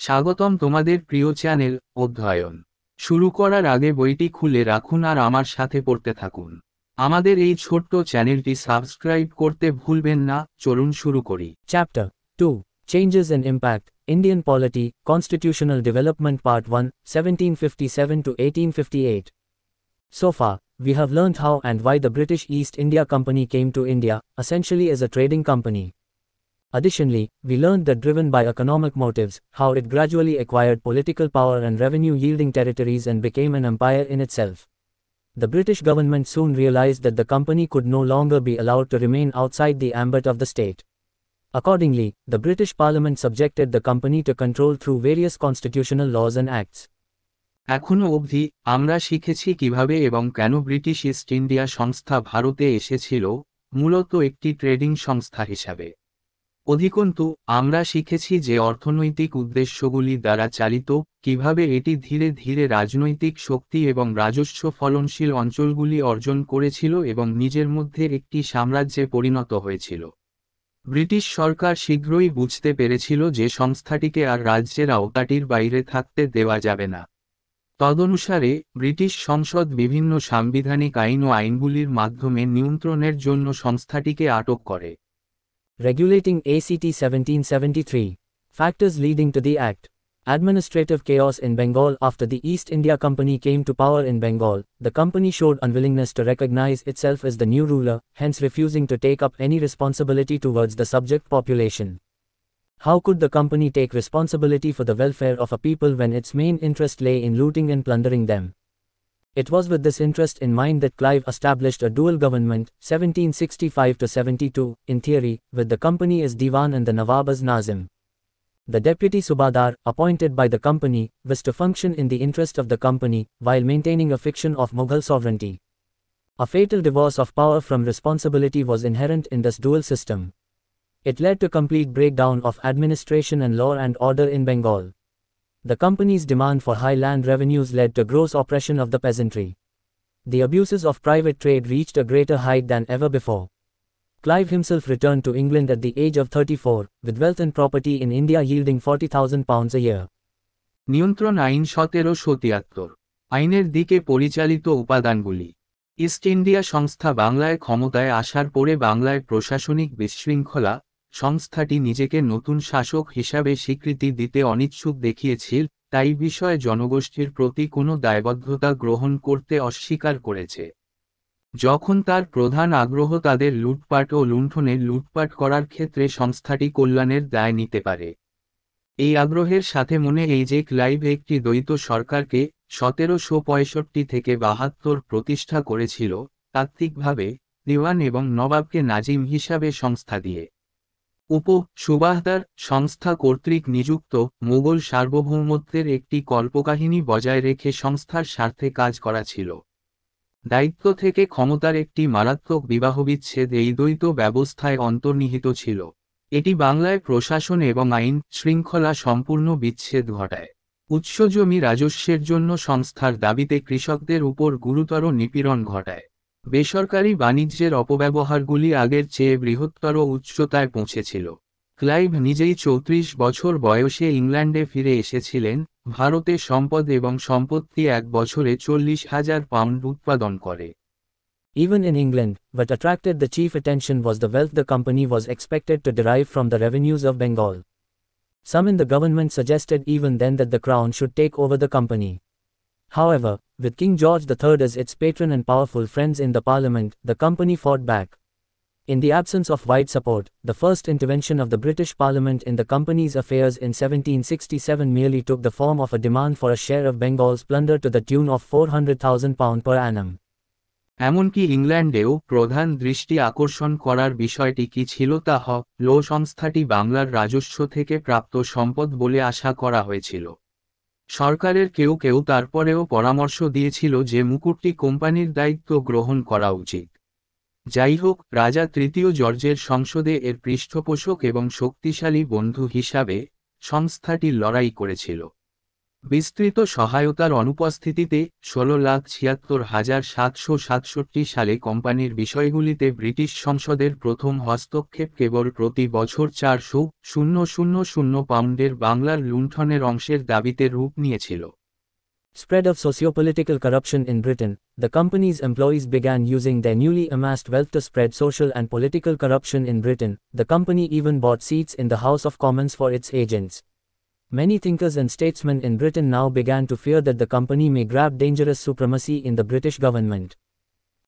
স্বাগতম তোমাদের প্রিয় চ্যানেল অধ্যয়ন শুরু করার আগে বইটি খুলে রাখুন আর আমার সাথে পড়তে থাকুন। আমাদের এই ছোট্ট চ্যানেলটি সাবস্ক্রাইব করতে ভুলবেন না। চলুন শুরু করি। Chapter 2 Changes and Impact Indian Polity Constitutional Development Part 1 1757 to 1858. So far, we have learned how and why the British East India Company came to India, essentially as a trading company. Additionally, we learned that driven by economic motives, how it gradually acquired political power and revenue-yielding territories and became an empire in itself. The British government soon realized that the company could no longer be allowed to remain outside the ambit of the state. Accordingly, the British Parliament subjected the company to control through various constitutional laws and acts. এখনো অবধি আমরা শিখেছি কিভাবে এবং কেন British east India সংস্থা ভারতে এসেছিল, মূলত একটি ট্রেডিং সংস্থা হিসাবে। অধিকন্তু আমরা শিখেছি যে অর্থনৈতিক উদ্দেশ্যগুলি দ্বারা চালিত, কিভাবে এটি ধীরে ধীরে রাজনৈতিক শক্তি এবং রাজস্ব ফলনশীল অঞ্চলগুলি অর্জন করেছিল এবং নিজের মধ্যে একটি সাম্রাজ্যে পরিণত হয়েছিল। ব্রিটিশ সরকার শীঘ্রই বুঝতে পেরেছিল যে সংস্থাটিকে আর রাজ্যের আওতাটির বাইরে থাকতে দেওয়া যাবে না। তদনুসারে ব্রিটিশ সংসদ বিভিন্ন সাংবিধানিক আইন ও আইনগুলির মাধ্যমে নিয়ন্ত্রণের জন্য সংস্থাটিকে আটক করে। Regulating ACT 1773. Factors leading to the Act. Administrative chaos in Bengal. After the East India Company came to power in Bengal, the company showed unwillingness to recognize itself as the new ruler, hence refusing to take up any responsibility towards the subject population. How could the company take responsibility for the welfare of a people when its main interest lay in looting and plundering them? It was with this interest in mind that Clive established a dual government, 1765 to 72, in theory, with the company as Diwan and the Nawab as Nazim. The deputy Subadar, appointed by the company, was to function in the interest of the company, while maintaining a fiction of Mughal sovereignty. A fatal divorce of power from responsibility was inherent in this dual system. It led to complete breakdown of administration and law and order in Bengal. The company's demand for high land revenues led to gross oppression of the peasantry. The abuses of private trade reached a greater height than ever before. Clive himself returned to England at the age of 34, with wealth and property in India yielding £40,000 a year. নিয়ন্ত্রণ আইন 1773। আইনের দিকে পরিচালিত উপাদানগুলি। East India সংস্থা বাংলায় ক্ষমতায় আসার পরে বাংলায় প্রশাসনিক বিশৃঙ্খলা, সংস্থাটি নিজেকে নতুন শাসক হিসাবে স্বীকৃতি দিতে অনিচ্ছুক দেখিয়েছিল, তাই বিষয়ে জনগোষ্ঠীর প্রতি কোনো দায়বদ্ধতা গ্রহণ করতে অস্বীকার করেছে। যখন তার প্রধান আগ্রহ তাদের লুটপাট ও লুণ্ঠনের লুটপাট করার ক্ষেত্রে সংস্থাটি কল্যাণের দায় নিতে পারে। এই আগ্রহের সাথে মনে এই যে ক্লাইভ একটি দ্বৈত সরকারকে 1765 থেকে 72 প্রতিষ্ঠা করেছিল, তাত্ত্বিকভাবে দিওয়ান এবং নবাবকে নাজিম হিসাবে সংস্থা দিয়ে সুবাহদার সংস্থা কর্তৃক নিযুক্ত মোগল সার্বভৌমত্বের একটি কল্পকাহিনী বজায় রেখে সংস্থার স্বার্থে কাজ করা ছিল। দায়িত্ব থেকে ক্ষমতার একটি মারাত্মক বিবাহবিচ্ছেদ এই দ্বৈত ব্যবস্থায় অন্তর্নিহিত ছিল। এটি বাংলায় প্রশাসন এবং আইন শৃঙ্খলা সম্পূর্ণ বিচ্ছেদ ঘটায়। উৎস জমি রাজস্বের জন্য সংস্থার দাবিতে কৃষকদের উপর গুরুতর নিপীড়ন ঘটায়। বেসরকারি বাণিজ্যের অপব্যবহারগুলি আগের চেয়ে বৃহত্তর উচ্চতায় পৌঁছেছিল। ক্লাইভ নিজেই 34 বছর বয়সে ইংল্যান্ডে ফিরে এসেছিলেন। ভারতে সম্পদ এবং সম্পত্তি এক বছরে 40,000 পাউন্ড উৎপাদন করে। Even in England, what attracted the chief attention was the wealth the company was expected to derive from the revenues of Bengal. Some in the government suggested even then that the crown should take over the company. However, with King George III as its patron and powerful friends in the parliament, the company fought back. In the absence of wide support, the first intervention of the British Parliament in the company's affairs in 1767 merely took the form of a demand for a share of Bengal's plunder to the tune of £400,000 per annum. এমনকি ইংল্যান্ডেও প্রধান দৃষ্টি আকর্ষণ করার বিষয়টি কি ছিল তা হল সংস্থাটি বাংলার রাজস্ব থেকে প্রাপ্ত সম্পদ বলে আশা করা হয়েছিল। সরকারের কেউ কেউ তারপরেও পরামর্শ দিয়েছিল যে মুকুটটি কোম্পানির দায়িত্ব গ্রহণ করা উচিত। যাই হোক, রাজা তৃতীয় জর্জের সংসদে এর পৃষ্ঠপোষক এবং শক্তিশালী বন্ধু হিসাবে সংস্থাটি লড়াই করেছিল। বিস্তৃত সহায়তার অনুপস্থিতিতে ১৬,৭৬,৭৬৭ সালে কোম্পানির বিষয়গুলিতে ব্রিটিশ সংসদের প্রথম হস্তক্ষেপ কেবল প্রতি বছর ৪০০,০০০ পাউন্ডের বাংলার লুণ্ঠনের অংশের দাবিতে রূপ নিয়েছিল। Spread of socio-political corruption in Britain. The company's employees began using their newly amassed wealth to spread social and political corruption in Britain. The company even bought seats in the House of Commons for its agents. Many thinkers and statesmen in Britain now began to fear that the company may grab dangerous supremacy in the British government.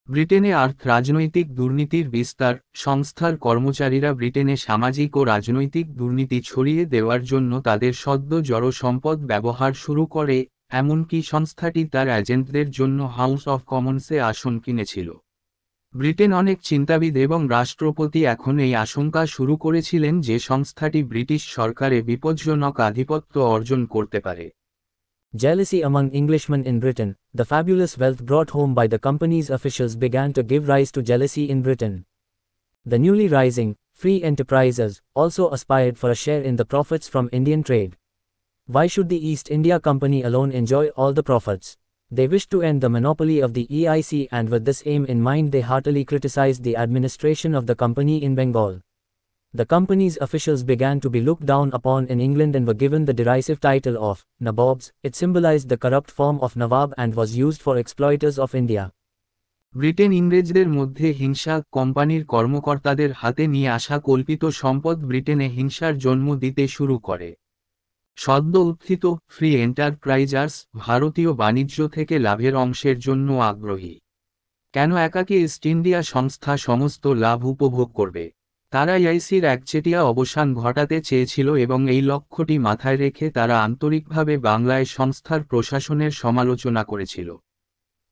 ব্রিটেনে রাজনৈতিক দুর্নীতির বিস্তার। সংস্থার কর্মচারীরা ব্রিটেনে সামাজিক ও রাজনৈতিক দুর্নীতি ছড়িয়ে দেওয়ার জন্য তাদের সদ্য জড় সম্পদ ব্যবহার শুরু করে, এমনকি সংস্থাটি তার এজেন্টদের জন্য হাউস অফ কমন্সে আসন কিনেছিল। ব্রিটেন অনেক চিন্তাবিদ এবং রাষ্ট্রপতি এখন এই আশঙ্কা শুরু করেছিলেন যে সংস্থাটি ব্রিটিশ সরকারে বিপজ্জনক আধিপত্য অর্জন করতে পারে। Jealousy among Englishmen in Britain. The fabulous wealth brought home by the company's officials began to give rise to jealousy in Britain. The newly rising, free enterprisers also aspired for a share in the profits from Indian trade. Why should the East India Company alone enjoy all the profits? They wished to end the monopoly of the EIC, and with this aim in mind they heartily criticized the administration of the company in Bengal. The company's officials began to be looked down upon in England and were given the derisive title of Nabobs. It symbolized the corrupt form of Nawab and was used for exploiters of India. Britain ইংরেজদের মধ্যে হিংসা। কোম্পানির কর্মকর্তাদের হাতে নিয়ে আসা কল্পিত সম্পদ ব্রিটেনে হিংসার জন্ম দিতে শুরু করে। সদ্য উত্থিত ফ্রি এন্টারপ্রাইজার্স ভারতীয় বাণিজ্য থেকে লাভের অংশের জন্য আগ্রহী। কেন একাকী ইস্ট ইন্ডিয়া সংস্থা সমস্ত লাভ উপভোগ করবে? তারা ইআইসির একচেটিয়া অবসান ঘটাতে চেয়েছিল এবং এই লক্ষ্যটি মাথায় রেখে তারা আন্তরিকভাবে বাংলায় সংস্থার প্রশাসনের সমালোচনা করেছিল।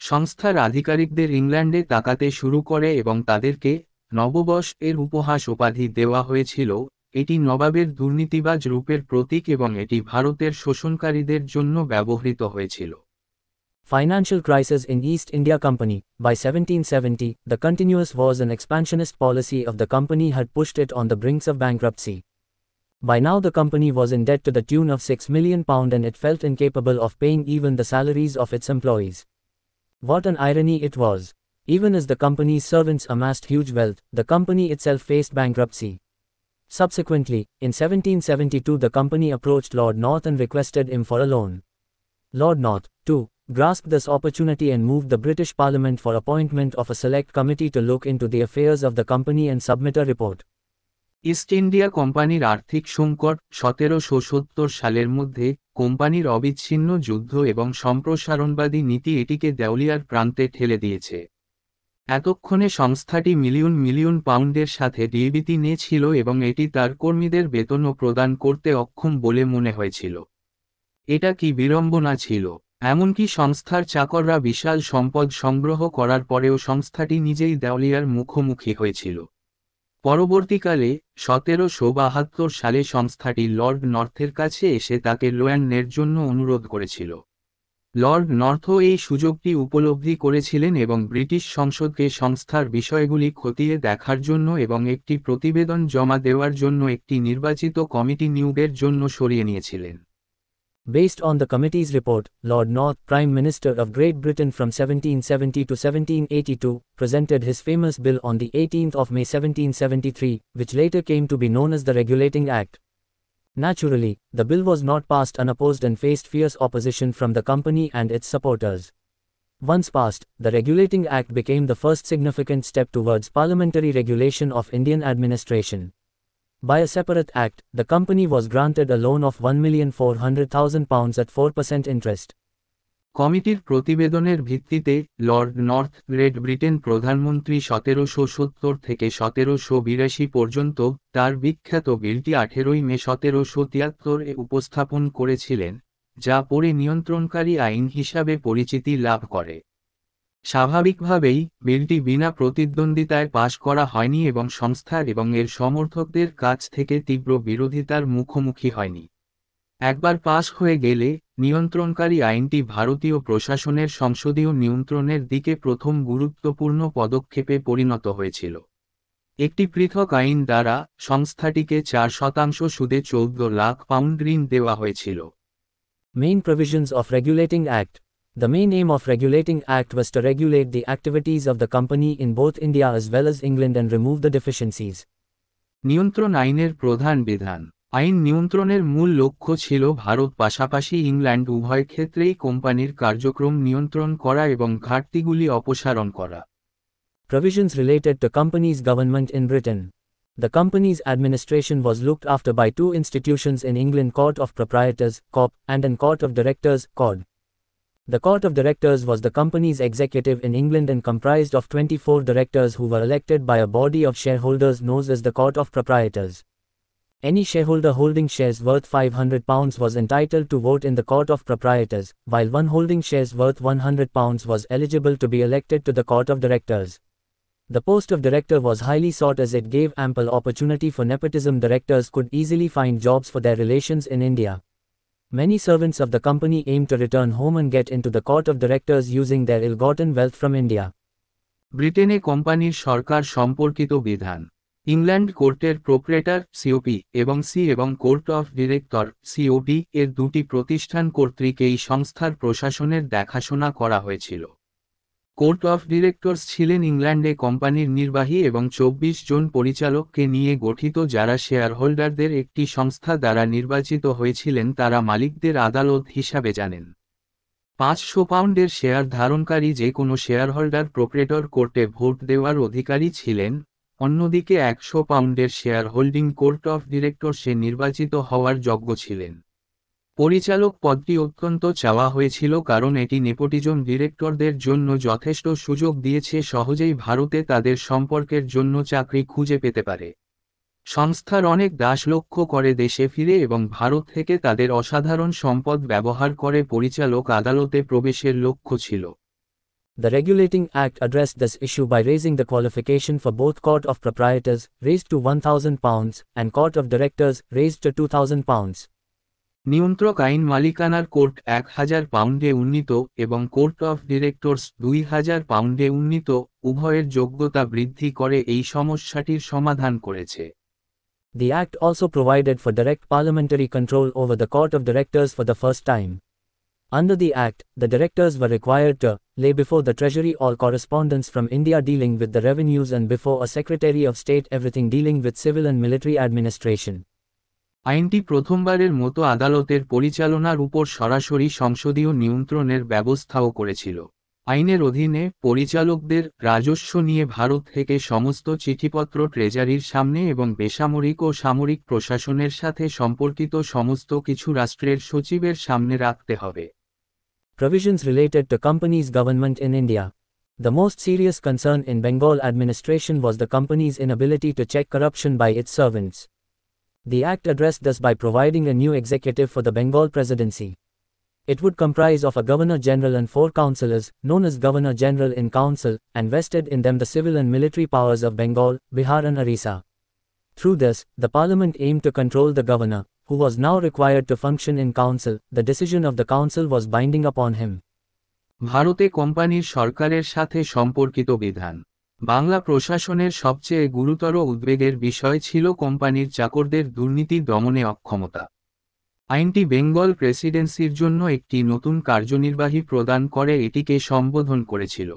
সংস্থার আধিকারিকদের ইংল্যান্ডে তাকাতে শুরু করে এবং তাদেরকে নববর্ষ এর উপহাস উপাধি দেওয়া হয়েছিল। এটি নবাবের দুর্নীতিবাজ রূপের প্রতীক এবং এটি ভারতের শোষণকারীদের জন্য ব্যবহৃত হয়েছিল। Financial crisis in East India Company. By 1770, the continuous wars and expansionist policy of the company had pushed it on the brinks of bankruptcy. By now the company was in debt to the tune of £6 million and it felt incapable of paying even the salaries of its employees. What an irony it was! Even as the company's servants amassed huge wealth, the company itself faced bankruptcy. Subsequently, in 1772 the company approached Lord North and requested him for a loan. Lord North, too, grasped this opportunity and moved the British Parliament for appointment of a select committee to look into the affairs of the company and submit a report. East India কোম্পানির আর্থিক সংকট। ১৭৭০ সালের মধ্যে কোম্পানির অবিচ্ছিন্ন যুদ্ধ এবং সম্প্রসারণবাদী নীতি এটিকে দেউলিয়ার প্রান্তে ঠেলে দিয়েছে। এতক্ষণে সংস্থাটি মিলিয়ন মিলিয়ন পাউন্ডের সাথে ডিবিটি নিয়েছিল এবং এটি তার কর্মীদের বেতনও প্রদান করতে অক্ষম বলে মনে হয়েছিল। এটা কি বিড়ম্বনা ছিল! এমনকি সংস্থার চাকররা বিশাল সম্পদ সংগ্রহ করার পরেও সংস্থাটি নিজেই দেউলিয়ার মুখোমুখি হয়েছিল। পরবর্তীকালে ১৭৭২ সালে সংস্থাটি লর্ড নর্থের কাছে এসে তাকে লোয়ানের জন্য অনুরোধ করেছিল। লর্ড নর্থও এই সুযোগটি উপলব্ধি করেছিলেন এবং ব্রিটিশ সংসদকে সংস্থার বিষয়গুলি খতিয়ে দেখার জন্য এবং একটি প্রতিবেদন জমা দেওয়ার জন্য একটি নির্বাচিত কমিটি নিয়োগের জন্য সরিয়ে নিয়েছিলেন। Based on the committee's report, Lord North, Prime Minister of Great Britain from 1770 to 1782, presented his famous bill on the 18th of May 1773, which later came to be known as the Regulating Act. Naturally, the bill was not passed unopposed and faced fierce opposition from the company and its supporters. Once passed, the Regulating Act became the first significant step towards parliamentary regulation of Indian administration. By a separate act, the company was granted a loan of £1,400,000 at 4% interest. কমিটির প্রতিবেদনের ভিত্তিতে Lord north great Britain প্রধানমন্ত্রী ১৭৭০ থেকে ১৭৮২ পর্যন্ত তার বিখ্যাত বিলটি ১৮ মে ১৭৭৩ এ উপস্থাপন করেছিলেন, যা পরে নিয়ন্ত্রণকারী আইন হিসাবে পরিচিতি লাভ করে। স্বাভাবিকভাবেই, বিলটি বিনা প্রতিদ্বন্দ্বিতায় পাশ করা হয়নি এবং সংস্থার এবং এর সমর্থকদের কাছ থেকে তীব্র বিরোধিতার মুখোমুখি হয়নি। একবার পাশ হয়ে গেলে, নিয়ন্ত্রণকারী আইনটি ভারতীয় প্রশাসনের সংসদীয় নিয়ন্ত্রণের দিকে প্রথম গুরুত্বপূর্ণ পদক্ষেপে পরিণত হয়েছিল। একটি পৃথক আইন দ্বারা সংস্থাটিকে 4% সুদে £১৪ লাখ ঋণ দেওয়া হয়েছিল। Main provisions of Regulating Act. The main aim of Regulating Act was to regulate the activities of the company in both India as well as England and remove the deficiencies. নিয়ন্ত্রণ আইনের প্রধান বিধান। আইন নিয়ন্ত্রণের মূল লক্ষ্য ছিল ভারত পাশাপাশি ইংল্যান্ড উভয় ক্ষেত্রেই কোম্পানির কার্যক্রম নিয়ন্ত্রণ করা এবং ঘাটতিগুলি অপসারণ করা। Provisions related to companies' government in Britain. The company's administration was looked after by two institutions in England: Court of Proprietors, COP, and an Court of Directors, COD. The Court of Directors was the company's executive in England and comprised of 24 directors who were elected by a body of shareholders known as the Court of Proprietors. Any shareholder holding shares worth £500 was entitled to vote in the Court of Proprietors, while one holding shares worth £100 was eligible to be elected to the Court of Directors. The post of director was highly sought as it gave ample opportunity for nepotism. Directors could easily find jobs for their relations in India. Many servants of the company aimed to return home and get into the Court of Directors using their ill-gotten wealth from India. ব্রিটেনে কোম্পানির সরকার সম্পর্কিত বিধান। England কোর্টের প্রোপ্রেটর COP এবং court of director COD এর দুটি প্রতিষ্ঠান কর্তৃক এই সংস্থার প্রশাসনের দেখাশোনা করা হয়েছিল। কোর্ট অফ ডিরেক্টরস ছিলেন ইংল্যান্ডে কোম্পানির নির্বাহী এবং 24 জন পরিচালককে নিয়ে গঠিত যারা শেয়ার হোল্ডারদের একটি সংস্থা দ্বারা নির্বাচিত হয়েছিলেন। তারা মালিকদের আদালত হিসাবে জানেন। 500 পাউন্ডের শেয়ার ধারণকারী যে কোনো শেয়ার হোল্ডার প্রোপ্রেটর কোর্টে ভোট দেওয়ার অধিকারী ছিলেন। অন্যদিকে 100 পাউন্ডের শেয়ার হোল্ডিং কোর্ট অফ ডিরেক্টরসে নির্বাচিত হওয়ার যোগ্য ছিলেন। পরিচালক পদটি অত্যন্ত চাওয়া হয়েছিল কারণ এটি নেপোটিজম ডিরেক্টরদের জন্য যথেষ্ট সুযোগ দিয়েছে সহজেই ভারতে তাদের সম্পর্কের জন্য চাকরি খুঁজে পেতে পারে। সংস্থার অনেক দাস লক্ষ্য করে দেশে ফিরে এবং ভারত থেকে তাদের অসাধারণ সম্পদ ব্যবহার করে পরিচালক আদালতে প্রবেশের লক্ষ্য ছিল। The Regulating Act addressed this issue by raising the qualification for both Court of Proprietors, raised to £1,000, and Court of Directors, raised to £2,000. নিয়ন্ত্রক আইন মালিকানার কোর্ট 1000 পাউন্ডে উন্নীত এবং কোর্ট অফ ডিরেক্টরস 2000 পাউন্ডে উন্নীত উভয়ের যোগ্যতা বৃদ্ধি করে এই সমস্যাটির সমাধান করেছে। The Act also provided for direct parliamentary control over the Court of Directors for the first time. Under the Act, the directors were required to lay before the Treasury all correspondence from India dealing with the revenues and before a Secretary of State everything dealing with civil and military administration. আইনটি প্রথমবারের মতো আদালতের পরিচালনার উপর সরাসরি সংসদীয় নিয়ন্ত্রণের ব্যবস্থাও করেছিল। আইনের অধীনে পরিচালকদের রাজস্ব নিয়ে ভারত থেকে সমস্ত চিঠিপত্র ট্রেজারির সামনে এবং বেসামরিক ও সামরিক প্রশাসনের সাথে সম্পর্কিত সমস্ত কিছু রাষ্ট্রের সচিবের সামনে রাখতে হবে। Provisions related to companies' government in India. The most serious concern in Bengal administration was the company's inability to check corruption by its servants. The Act addressed this by providing a new executive for the Bengal presidency. It would comprise of a Governor-General and 4 councillors, known as Governor-General in Council, and vested in them the civil and military powers of Bengal, Bihar and Orissa. Through this, the Parliament aimed to control the governor, who was now required to function in council. The decision of the council was binding upon him. ভারতে কোম্পানির সরকারের সাথে সম্পর্কিত বিধান। বাংলা প্রশাসনের সবচেয়ে গুরুতর উদ্বেগের বিষয় ছিল কোম্পানির চাকরদের দুর্নীতি দমনে অক্ষমতা। আইনটি বেঙ্গল প্রেসিডেন্সির জন্য একটি নতুন কার্যনির্বাহী প্রদান করে এটিকে সম্বোধন করেছিল।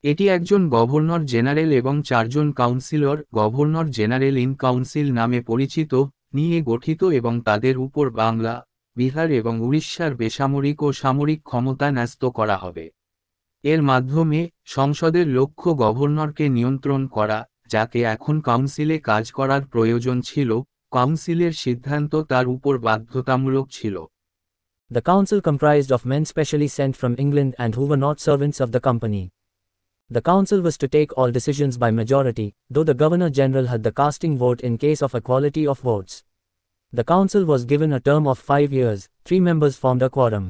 এটি একজন গভর্নর জেনারেল এবং 4 জন councillor, governor general in council নামে পরিচিত, নিয়ে গঠিত এবং তাদের উপর বাংলা, বিহার এবং উড়িষ্যার বেসামরিক ও সামরিক ক্ষমতা ন্যস্ত করা হবে। এর মাধ্যমে সংসদের লক্ষ্য গভর্নরকে নিয়ন্ত্রণ করা, যাকে এখন কাউন্সিলে কাজ করার প্রয়োজন ছিল। কাউন্সিলের সিদ্ধান্ত তার উপর বাধ্যতামূলক ছিল। The council comprised of men specially sent from England and who were not servants of the company. The council was to take all decisions by majority, though the Governor-General had the casting vote in case of equality of votes. The council was given a term of 5 years, 3 members formed a quorum.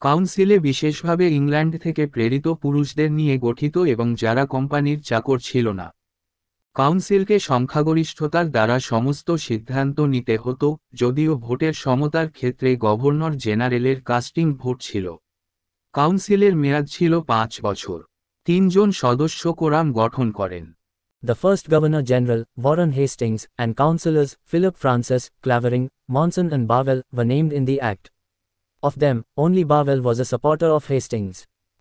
কাউন্সিলে বিশেষভাবে England থেকে প্রেরিত পুরুষদের নিয়ে গঠিত এবং যারা কোম্পানির চাকর ছিল না। কাউন্সিলকে সংখ্যাগরিষ্ঠতার দ্বারা সমস্ত সিদ্ধান্ত নিতে হতো, যদিও ভোটের সমতার ক্ষেত্রে গভর্নর জেনারেলের কাস্টিং ভোট ছিল। কাউন্সিলের মেয়াদ ছিল 5 বছর। 3 জন সদস্য কোরাম গঠন করেন। The first Governor-General, Warren Hastings, and councillors, Philip Francis, Clavering, Monson and Bawell, were named in the Act. Of them, only Barwell was a supporter of Hastings.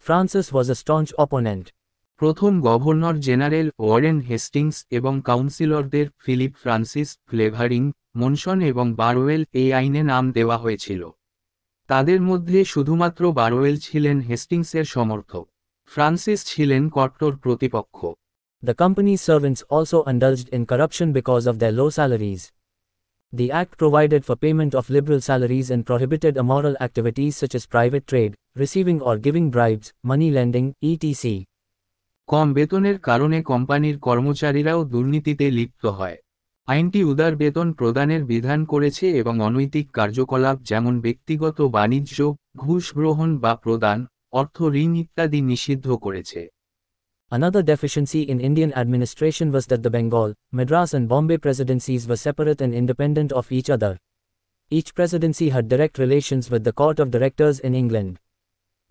Francis was a staunch opponent. প্রথম governor general Warren Hastings এবং কাউন্সিলরদের Philip Francis, ক্লেভারিং, monsoon এবং Barwell এই আইনে নাম দেওয়া হয়েছিল। তাদের মধ্যে শুধুমাত্র বারওয়েল ছিলেন হেস্টিংসের সমর্থক, ফ্রান্সিস ছিলেন কট্টর প্রতিপক্ষ। The company's servants also indulged in corruption because of their low salaries. The act provided for payment of liberal salaries and prohibited immoral activities such as private trade, receiving or giving bribes, money lending, etc. কম বেতনের কারণে কোম্পানির কর্মচারীরাও দুর্নীতিতে লিপ্ত হয়। আইনটি উদার বেতন প্রদানের বিধান করেছে এবং অনৈতিক কার্যকলাপ যেমন ব্যক্তিগত বাণিজ্য, ঘুষ গ্রহণ বা প্রদান, অর্থ ঋণ ইত্যাদি নিষিদ্ধ করেছে। Another deficiency in Indian administration was that the Bengal, Madras and Bombay presidencies were separate and independent of each other. Each presidency had direct relations with the Court of Directors in England.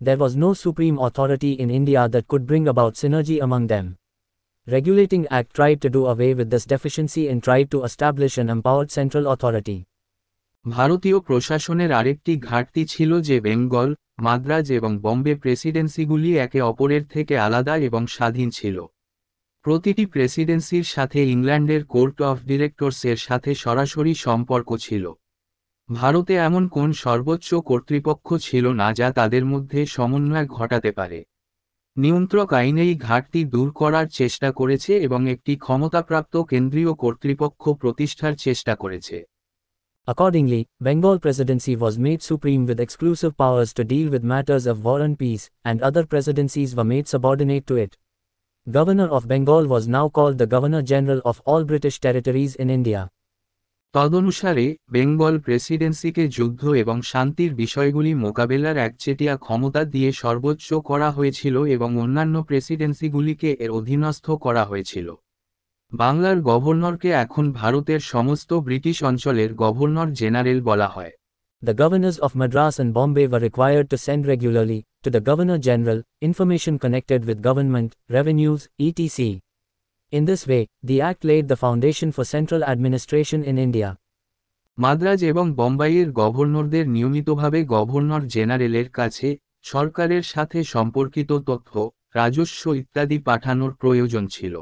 There was no supreme authority in India that could bring about synergy among them. Regulating Act tried to do away with this deficiency and tried to establish an empowered central authority. ভারতীয় প্রশাসনের আরেকটি ঘাটতি ছিল যে বেঙ্গল, মাদ্রাজ এবং বম্বে প্রেসিডেন্সিগুলি একে অপরের থেকে আলাদা এবং স্বাধীন ছিল। প্রতিটি প্রেসিডেন্সির সাথে ইংল্যান্ডের কোর্ট অফ ডিরেক্টরসের সাথে সরাসরি সম্পর্ক ছিল। ভারতে এমন কোন সর্বোচ্চ কর্তৃপক্ষ ছিল না যা তাদের মধ্যে সমন্বয় ঘটাতে পারে। নিয়ন্ত্রক আইন এই ঘাটতি দূর করার চেষ্টা করেছে এবং একটি ক্ষমতাপ্রাপ্ত কেন্দ্রীয় কর্তৃপক্ষ প্রতিষ্ঠার চেষ্টা করেছে। Accordingly, Bengal presidency was made supreme with exclusive powers to deal with matters of war and peace, and other presidencies were made subordinate to it. Governor of Bengal was now called the Governor-General of all British territories in India. তদনুসারে Bengal প্রেসিডেন্সিকে যুদ্ধ এবং শান্তির বিষয়গুলি মোকাবেলার একচেটিয়া ক্ষমতা দিয়ে সর্বোচ্চ করা হয়েছিল এবং অন্যান্য প্রেসিডেন্সিগুলিকে এর অধীনস্থ করা হয়েছিল। বাংলার গভর্নরকে এখন ভারতের সমস্ত ব্রিটিশ অঞ্চলের গভর্নর জেনারেল বলা হয়। The governors of Madras and Bombay were required to send regularly, to the Governor-General, information connected with government, revenues, etc. In this way, the Act laid the foundation for central administration in India. Madras এবং বোম্বাইয়ের গভর্নরদের নিয়মিতভাবে governor জেনারেলের কাছে সরকারের সাথে সম্পর্কিত তথ্য, রাজস্ব ইত্যাদি পাঠানোর প্রয়োজন ছিল।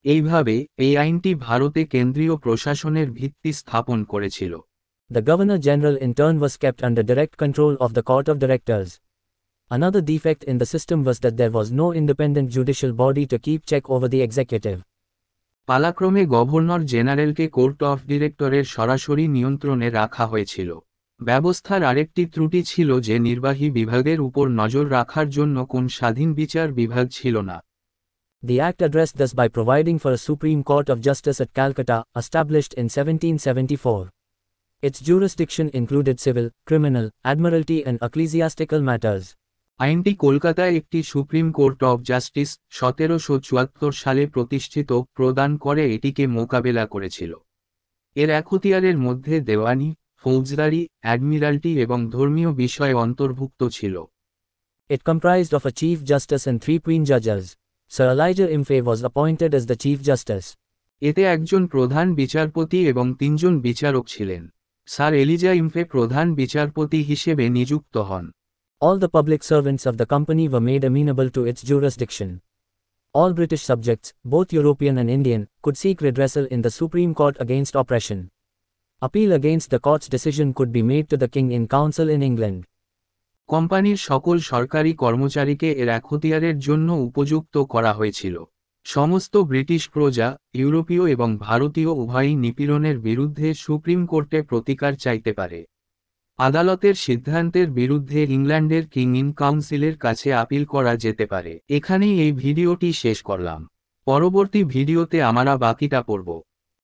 এইভাবে এই আইনটি ভারতে কেন্দ্রীয় প্রশাসনের ভিত্তি স্থাপন করেছিল। The Governor-General in turn was kept under direct control of the Court of Directors. Another defect in the system was that there was no independent judicial body to keep check over the executive. পালাক্রমে governor জেনারেলকে court of ডিরেক্টরের সরাসরি নিয়ন্ত্রণে রাখা হয়েছিল। ব্যবস্থার আরেকটি ত্রুটি ছিল যে নির্বাহী বিভাগের উপর নজর রাখার জন্য কোন স্বাধীন বিচার বিভাগ ছিল না। The Act addressed this by providing for a Supreme Court of Justice at Calcutta, established in 1774. Its jurisdiction included civil, criminal, admiralty and ecclesiastical matters. আইনটি কলকাতায় একটি সুপ্রিম কোর্ট অব জাস্টিস 1774 সালে প্রতিষ্ঠিত প্রদান করে এটিকে মোকাবেলা করেছিল। এর এখতিয়ারের মধ্যে দেওয়ানি, ফৌজদারি, অ্যাডমিরাল্টি এবং ধর্মীয় বিষয় অন্তর্ভুক্ত ছিল। It comprised of a Chief Justice and 3 Queen Judges. Sir Elijah Impey was appointed as the Chief Justice. এতে একজন প্রধান বিচারপতি এবং 3 জন বিচারক ছিলেন। স্যার এলিজা ইম্ফে প্রধান বিচারপতি হিসেবে নিযুক্ত হন। All the public servants of the company were made amenable to its jurisdiction. All British subjects, both European and Indian, could seek redressal in the Supreme Court against oppression. Appeal against the court's decision could be made to the King in Council in England. কোম্পানির সকল সরকারি কর্মচারীকে এর এখতিয়ারের জন্য উপযুক্ত করা হয়েছিল। সমস্ত ব্রিটিশ প্রজা, ইউরোপীয় এবং ভারতীয় উভয়ই নিপীড়নের বিরুদ্ধে সুপ্রিম কোর্টে প্রতিকার চাইতে পারে। আদালতের সিদ্ধান্তের বিরুদ্ধে ইংল্যান্ডের কিং ইন কাউন্সিলের কাছে আপিল করা যেতে পারে। এখানেই এই ভিডিওটি শেষ করলাম। পরবর্তী ভিডিওতে আমরা বাকিটা পড়ব।